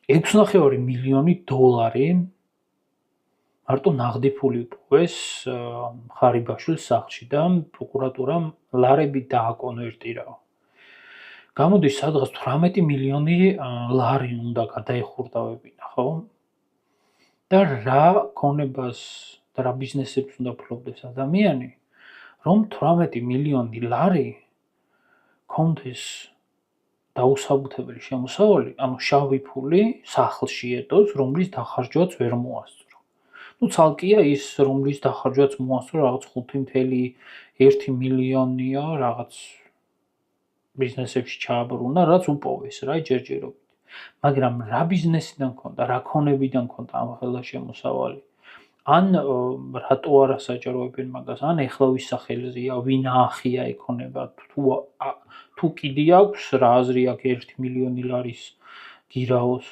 6.5 მილიონი დოლარი მარტო ნაღდი ფული უპოვეს ხარიბაშვილის სახლში და პროკურატურამ ლარები დააკონვერტირა. გამოდის სადღაც 18 მილიონი ლარი უნდა გადაეხურდავებინა, ხო? და რა ქონებას და რა ბიზნესებს უნდა ფლობდეს ადამიანი, რომ 18 მილიონი ლარი კონდეს დაუსაბუთებელი შემოსავალი, ანუ შავი ფული სახლში ეტოს, რომლის დახარჯვაც ვერ მოასწრო. ცალკეა ის, რომლის დახარჯვაც მოასწრო რაღაც 5.1 მილიონია, რაღაც ბიზნესებში ჩააბრუნა, რაც უპოვეს რა ჯერჯერობით. მაგრამ რა ბიზნესიდან ქონდა, რა ქონებიდან ქონდა ამ ხელა შემოსავალი? ან რატო არა საჭიროებენ მაგას? ან ეხლა ვის სახელზეა, ვინ აახია ეკონება? თუ კიდე აქვს რა აზრი აქვს 1 მილიონი ლარის გირაოს